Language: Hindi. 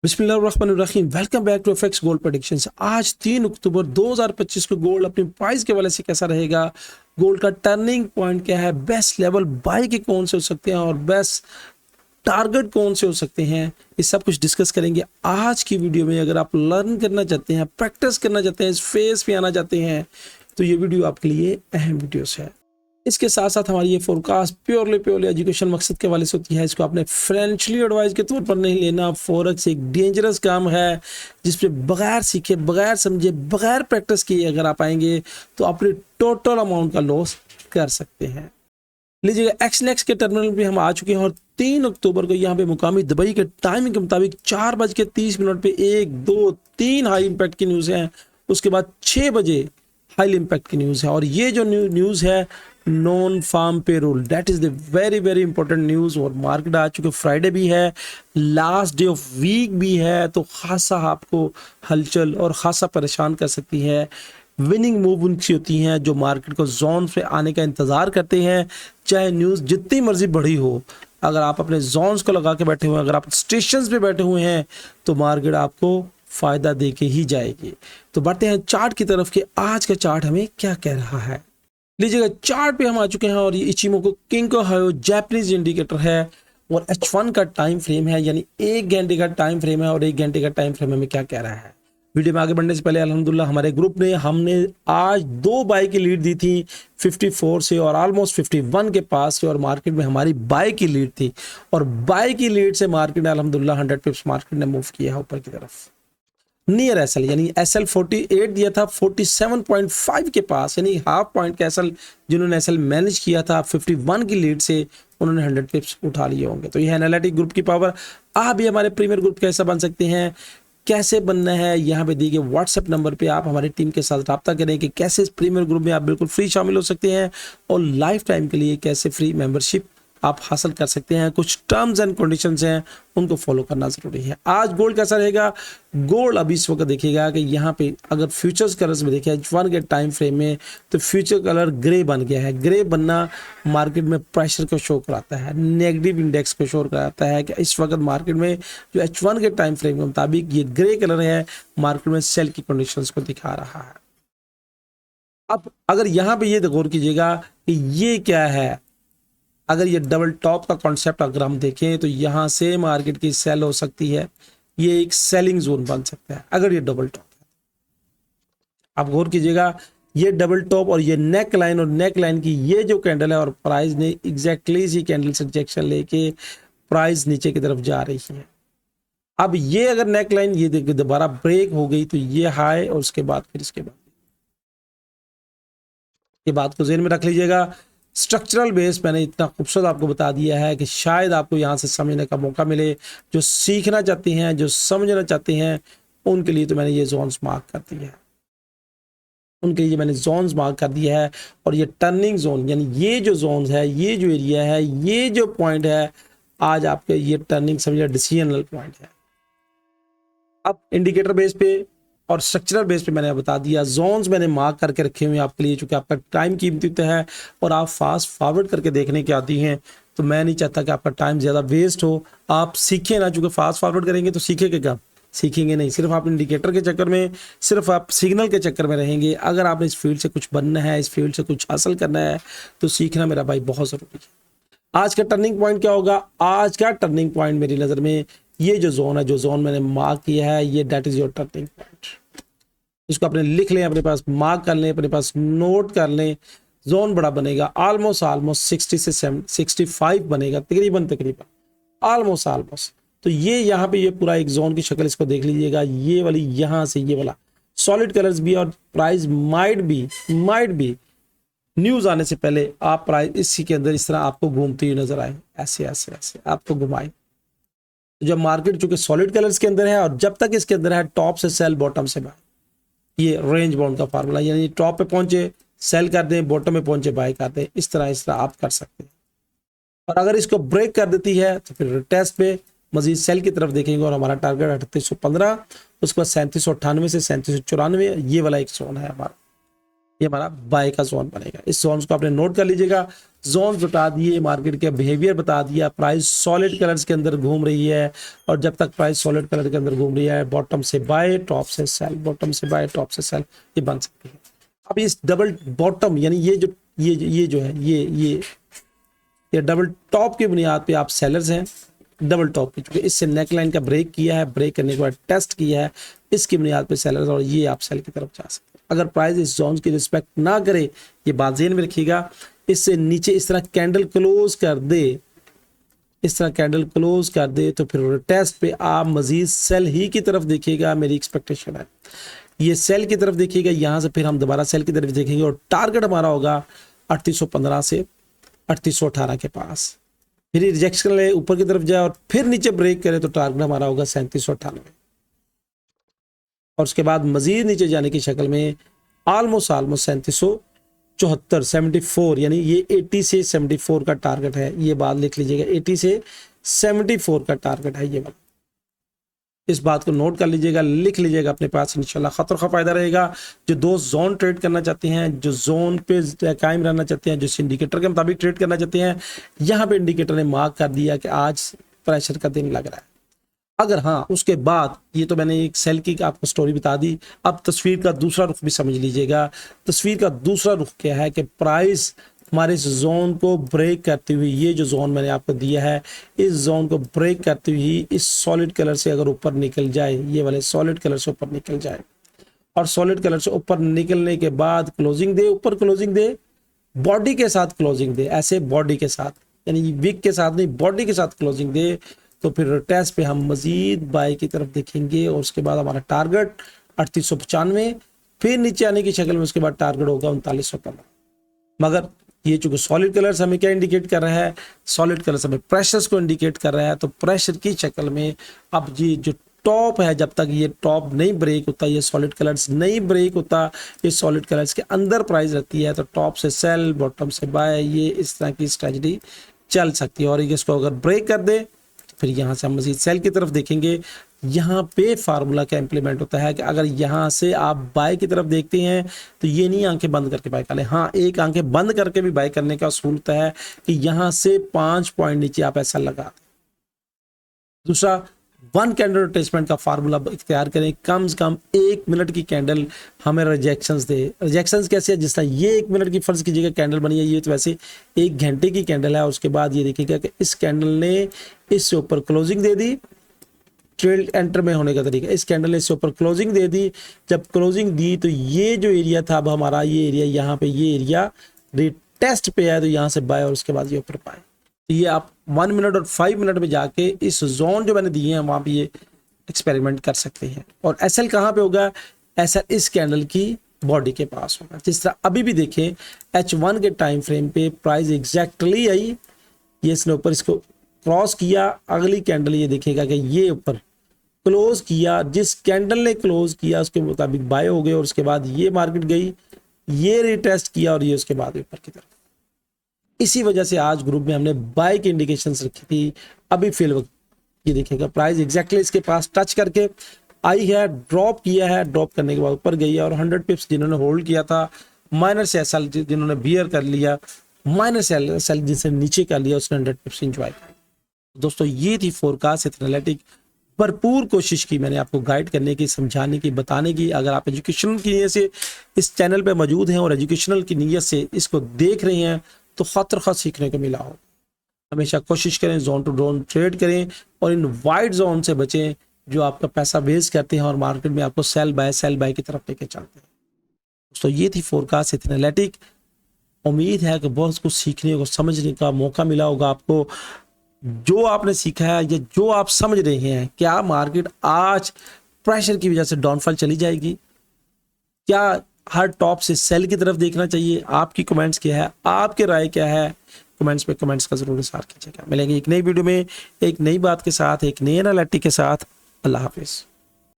बिस्मिल्लाहिर्रहमानिर्रहीम। Welcome back to FX gold predictions. आज 3 अक्टूबर 2025 को गोल्ड अपनी प्राइस के वाले से कैसा रहेगा, गोल्ड का टर्निंग पॉइंट क्या है, बेस्ट लेवल बाई के कौन से हो सकते हैं और बेस्ट टारगेट कौन से हो सकते हैं, ये सब कुछ डिस्कस करेंगे आज की वीडियो में। अगर आप लर्न करना चाहते हैं, प्रैक्टिस करना चाहते हैं, इस फेज पे आना चाहते हैं तो ये वीडियो आपके लिए अहम वीडियोस है। इसके साथ साथ हमारी ये फोरकास्ट प्योरली एजुकेशन मकसद के वाले से होती है। इसको आपने फाइनेंशियली एडवाइस के तौर पर नहीं लेना। फॉरेक्स एक डेंजरस काम है जिसपे बगैर सीखे, बगैर समझे, बगैर प्रैक्टिस किए अगर आप आएंगे तो अपने टोटल अमाउंट का लॉस कर सकते हैं। लीजिएगा, एक्सनेक्स के टर्मिनल पे हम आ चुके हैं और 3 अक्टूबर को यहाँ पे मुकामी दुबई के टाइमिंग के मुताबिक 4:30 पे 1, 2, 3 हाई इम्पैक्ट की न्यूज़ है। उसके बाद 6 बजे हाई इम्पैक्ट की न्यूज़ है और ये जो न्यूज़ है non farm payroll, that is the very important news. और मार्केट आ चुके, फ्राइडे भी है, लास्ट डे ऑफ वीक भी है, तो खासा आपको हलचल और खासा परेशान कर सकती है। विनिंग मूव उनकी होती हैं जो मार्केट को जोन पे आने का इंतज़ार करते हैं, चाहे न्यूज़ जितनी मर्जी बड़ी हो। अगर आप अपने जोन्स को लगा के बैठे हुए हैं, अगर आप स्टेशन पे बैठे हुए हैं तो मार्केट आपको फ़ायदा दे के ही जाएगी। तो बढ़ते हैं चार्ट की तरफ कि आज का चार्ट हमें क्या कह रहा है। लीजिएगा, चार्ट पे हम आ चुके हैं और ये इचिमोको किंको हायो जापानीज इंडिकेटर है और H1 का टाइम फ्रेम है, यानी 1 घंटे का टाइम फ्रेम है। और 1 घंटे का टाइम फ्रेम हमें क्या कह रहा है। वीडियो में आगे बढ़ने से पहले अल्हम्दुलिल्लाह हमारे ग्रुप ने हमने आज 2 बाई की लीड दी थी 54 से और ऑलमोस्ट 51 के पास से, और मार्केट में हमारी बाई की लीड थी और बाई की लीड से मार्केट ने अल्हम्दुलिल्लाह 100 पिप्स मार्केट ने मूव किया है ऊपर की तरफ। नियर एसएल यानी एसएल 48 दिया था 47.5 के पास, यानी हाफ पॉइंट का एसएल जिन्होंने एसएल मैनेज किया था 51 की लीड से, उन्होंने 100 पिप्स उठा लिए होंगे। तो यह एनालिटिक ग्रुप की पावर। आप भी हमारे प्रीमियर ग्रुप का हिस्सा बन सकते हैं। कैसे बनना है, यहाँ पे दिए गए व्हाट्सएप नंबर पे आप हमारी टीम के साथ रब्ता करें कि कैसे इस प्रीमियर ग्रुप में आप बिल्कुल फ्री शामिल हो सकते हैं और लाइफ टाइम के लिए कैसे फ्री मेंबरशिप आप हासिल कर सकते हैं। कुछ टर्म्स एंड कंडीशंस हैं, उनको फॉलो करना जरूरी है। आज गोल्ड कैसा रहेगा, गोल्ड अभी इस वक्त देखिएगा कि यहाँ पे अगर फ्यूचर्स कलर्स में देखें H1 के टाइम फ्रेम में तो फ्यूचर कलर ग्रे बन गया है। ग्रे बनना मार्केट में प्रेशर को शो कराता है, नेगेटिव इंडेक्स को शो कराता है कि इस वक्त मार्केट में जो H1 के टाइम फ्रेम के मुताबिक ये ग्रे कलर है, मार्केट में सेल की कंडीशंस को दिखा रहा है। अब अगर यहाँ पे ये गौर कीजिएगा कि ये क्या है, अगर ये डबल टॉप का कॉन्सेप्ट अगर हम देखें तो यहाँ से मार्केट की सेल हो सकती है, ये एक सेलिंग जोन बन सकता है अगर ये डबल टॉप है। आप गौर कीजिएगा, ये डबल टॉप और ये नेक लाइन और नेक लाइन की ये जो कैंडल है और प्राइस ने एग्जैक्टली इसी कैंडल से रिजेक्शन लेके प्राइस नीचे की तरफ जा रही है। अब ये अगर नेक लाइन ये देखिए दोबारा ब्रेक हो गई तो ये हाई और उसके बाद फिर इसके बाद ये बात को ज़हन में रख लीजिएगा। स्ट्रक्चरल बेस मैंने इतना खूबसूरत आपको बता दिया है कि शायद आपको यहाँ से समझने का मौका मिले। जो सीखना चाहते हैं, जो समझना चाहते हैं, उनके लिए तो मैंने ये जोन्स मार्क कर दिया है, उनके लिए मैंने जोन्स मार्क कर दिया है। और ये टर्निंग जोन यानी ये जो जोन्स है, ये जो एरिया है, ये जो पॉइंट है, आज आपके ये टर्निंग समझिए डिसीजनल पॉइंट है। अब इंडिकेटर बेस पे और स्ट्रक्चरल बेस पे मैंने बता दिया, जोन्स मैंने मार्क करके रखे हुए हैं आपके लिए, चूंकि आपका टाइम कीमती है और आप फास्ट फॉरवर्ड करके देखने की आती हैं, तो मैं नहीं चाहता कि आपका टाइम ज़्यादा वेस्ट हो। आप सीखें ना, चूंकि फास्ट फॉरवर्ड करेंगे तो सीखेंगे क्या, सीखेंगे नहीं। सिर्फ आप इंडिकेटर के चक्कर में, सिर्फ आप सिग्नल के चक्कर में रहेंगे। अगर आपने इस फील्ड से कुछ बनना है, इस फील्ड से कुछ हासिल करना है, तो सीखना मेरा भाई बहुत ज़रूरी है। आज का टर्निंग पॉइंट क्या होगा, आज का टर्निंग पॉइंट मेरी नज़र में ये जो जोन है, जो जोन मैंने मार्क किया है, ये that is your turning point. इसको अपने लिख लें, अपने पास मार्क कर लें, अपने पास नोट कर लें। जोन बड़ा बनेगा, ऑलमोस्ट 60 से 65 बनेगा, तकरीबन ऑलमोस्ट। तो ये यहाँ पे ये पूरा एक जोन की शक्ल इसको देख लीजिएगा। ये वाली यहाँ से ये वाला सॉलिड कलर्स भी, और प्राइस माइट बी न्यूज आने से पहले आप प्राइस इसी के अंदर इस तरह आपको घूमती हुई नजर आए, ऐसे आपको घुमाए। जब मार्केट चूंकि सॉलिड कलर्स के अंदर है और जब तक इसके अंदर है टॉप से सेल, बॉटम से बाय, ये रेंज बाउंड का फार्मूला, यानी टॉप पे पहुंचे सेल कर दें, बॉटम में पहुंचे बाय कर दें, इस तरह आप कर सकते हैं। और अगर इसको ब्रेक कर देती है तो फिर टेस्ट पे मजीद सेल की तरफ देखेंगे और हमारा टारगेट 3815, उसके बाद 3798 से 3794, ये वाला एक जोन है हमारा। ये हमारा बाय का जोन बनेगा। इस जोन को आपने नोट कर लीजिएगा। जोन बता दिए, मार्केट का बिहेवियर बता दिया, प्राइस सॉलिड कलर्स के अंदर घूम रही है और जब तक प्राइस सॉलिड कलर के अंदर घूम रही है बॉटम से बाय टॉप से सेल, बॉटम से बाय टॉप से सेल, ये बन सकती है। अब इस डबल बॉटम यानी ये जो है ये डबल टॉप की बुनियाद पे आप सेलर्स हैं। डबल टॉप की, चूंकि इससे नेक लाइन का ब्रेक किया है, ब्रेक करने के बाद टेस्ट किया है, इसकी बुनियाद पे सेलर्स, और ये आप सेल की तरफ जा सकते हैं। अगर प्राइस इस जोन की रिस्पेक्ट ना करे, ये बात ज़हन में रखिएगा, इससे नीचे इस तरह कैंडल क्लोज कर दे, इस तरह कैंडल क्लोज कर दे, तो फिर टेस्ट पे आप मजीद सेल ही की तरफ देखिएगा। मेरी एक्सपेक्टेशन है ये सेल की तरफ देखिएगा, यहाँ से फिर हम दोबारा सेल की तरफ देखेंगे और टारगेट हमारा होगा 3815 से 3818 के पास। फिर रिजेक्शन ले ऊपर की तरफ जाए और फिर नीचे ब्रेक करे तो टारगेट हमारा होगा 3798 और उसके बाद मजीद नीचे जाने की शक्ल में ऑलमोस्ट 3774 74, यानी ये 80 से 74 का टारगेट है। ये बात लिख लीजिएगा, 80 से 74 का टारगेट है ये वाला। इस बात को नोट कर लीजिएगा, लिख लीजिएगा अपने पास, इंशाल्लाह खतर का फायदा रहेगा। जो दोस्त जोन ट्रेड करना चाहते हैं, जो जोन पे कायम रहना चाहते हैं, जो इंडिकेटर के मुताबिक ट्रेड करना चाहते हैं, यहाँ पे इंडिकेटर ने मार्क कर दिया कि आज प्रेशर का दिन लग रहा है। अगर हाँ, उसके बाद ये तो मैंने एक सेल की आपको स्टोरी बता दी। अब तस्वीर का दूसरा रुख भी समझ लीजिएगा। तस्वीर का दूसरा रुख क्या है कि प्राइस हमारे इस जोन को ब्रेक करते हुए, ये जो जोन मैंने आपको दिया है, इस जोन को ब्रेक करते हुए इस सॉलिड कलर से अगर ऊपर निकल जाए, ये वाले सॉलिड कलर से ऊपर निकल जाए और सॉलिड कलर से ऊपर निकलने के बाद क्लोजिंग दे, ऊपर क्लोजिंग दे, बॉडी के साथ क्लोजिंग दे, ऐसे बॉडी के साथ, यानी विक के साथ नहीं, बॉडी के साथ क्लोजिंग दे, तो फिर टेस्ट पे हम मजीद बाय की तरफ देखेंगे और उसके बाद हमारा टारगेट 3895, फिर नीचे आने की शक्ल में उसके बाद टारगेट होगा 3915। मगर ये चूंकि सॉलिड कलर्स हमें क्या इंडिकेट कर रहा है, सॉलिड कलर्स हमें प्रेशर्स को इंडिकेट कर रहा है, तो प्रेशर की शक्ल में अब ये जो टॉप है, जब तक ये टॉप नहीं ब्रेक होता, ये सॉलिड कलर्स नहीं ब्रेक होता, ये सॉलिड कलर्स के अंदर प्राइस रहती है, तो टॉप से सेल, बॉटम से बाय, ये इस तरह की स्ट्रेटजी चल सकती है। और इसको अगर ब्रेक कर दे फिर यहाँ से हम मजीद सेल की तरफ देखेंगे। यहाँ पे फार्मूला क्या इंप्लीमेंट होता है कि अगर यहाँ से आप बाय की तरफ देखते हैं तो ये नहीं आंखें बंद करके बाय कर लें, हाँ एक आंखें बंद करके भी बाय करने का असूल होता है कि यहाँ से 5 पॉइंट नीचे आप ऐसा लगा दें। दूसरा, 1 कैंडल रोटेशमेंट का फार्मूला इख्तियार करें, कम से कम 1 मिनट की कैंडल हमें रिजेक्शंस दे। रिजेक्शंस कैसे है, जिस तरह ये 1 मिनट की फर्ज कीजिएगा कैंडल बनी है, ये तो वैसे 1 घंटे की कैंडल है। और उसके बाद ये देखिएगा कि इस कैंडल ने इससे ऊपर क्लोजिंग दे दी, ट्रेड एंटर में होने का तरीका, इस कैंडल ने इससे ऊपर क्लोजिंग दे दी। जब क्लोजिंग दी तो ये जो एरिया था, अब हमारा ये एरिया, यहाँ पे ये एरिया रिटेस्ट पे है, तो यहाँ से बाय और उसके बाद ये ऊपर बाय। ये आप 1 मिनट और 5 मिनट में जाके इस जोन जो मैंने दिए हैं वहां पे ये एक्सपेरिमेंट कर सकते हैं। और एसएल कहाँ पे होगा, एसएल इस कैंडल की बॉडी के पास होगा। जिस तरह अभी भी देखें H1 के टाइम फ्रेम पे प्राइस एग्जैक्टली आई, ये इसने ऊपर इसको क्रॉस किया, अगली कैंडल ये देखेगा कि ये ऊपर क्लोज किया, जिस कैंडल ने क्लोज किया उसके मुताबिक बाय हो गए और उसके बाद ये मार्केट गई, ये रिटेस्ट किया और ये उसके बाद ऊपर की तरफ। इसी वजह से आज ग्रुप में हमने बाय की इंडिकेशंस रखी थी। अभी फिल वक्त ये देखिएगा प्राइस एग्जैक्टली इसके पास टच करके आई है, ड्रॉप किया है, ड्रॉप करने के बाद ऊपर गई है और 100 पिप्स जिन्होंने होल्ड किया था, माइनर से एसएल जिन्होंने बियर कर लिया, माइनर से एसएल जिसने नीचे कर लिया उसने 100 पिप्स एंजॉय कर। दोस्तों ये थी फोरकास्ट एनालिटिक। भरपूर कोशिश की मैंने आपको गाइड करने की, समझाने की, बताने की। अगर आप एजुकेशनल की नीयत से इस चैनल पे मौजूद हैं और एजुकेशनल की नीयत से इसको देख रहे हैं तो खतर खत सीखने को मिला हो। हमेशा कोशिश करें जोन टू जोन ट्रेड करें और इन वाइड जोन से बचें जो आपका पैसा वेस्ट करते हैं और मार्केट में आपको सेल बाय की तरफ लेके चलते हैं। दोस्तों ये थी फोरकास्ट एनालिटिक। उम्मीद है कि बहुत कुछ सीखने को, समझने का मौका मिला होगा आपको। जो आपने सीखा है या जो आप समझ रहे हैं, क्या मार्केट आज प्रेशर की वजह से डाउनफॉल चली जाएगी, क्या हर टॉप से सेल की तरफ देखना चाहिए? आपकी कमेंट्स क्या है, आपके राय क्या है, कमेंट्स पे कमेंट्स का जरूर इज़हार कीजिएगा। मिलेंगे एक नई वीडियो में एक नई बात के साथ, एक नई एनालिटिक के साथ। अल्लाह हाफिज़।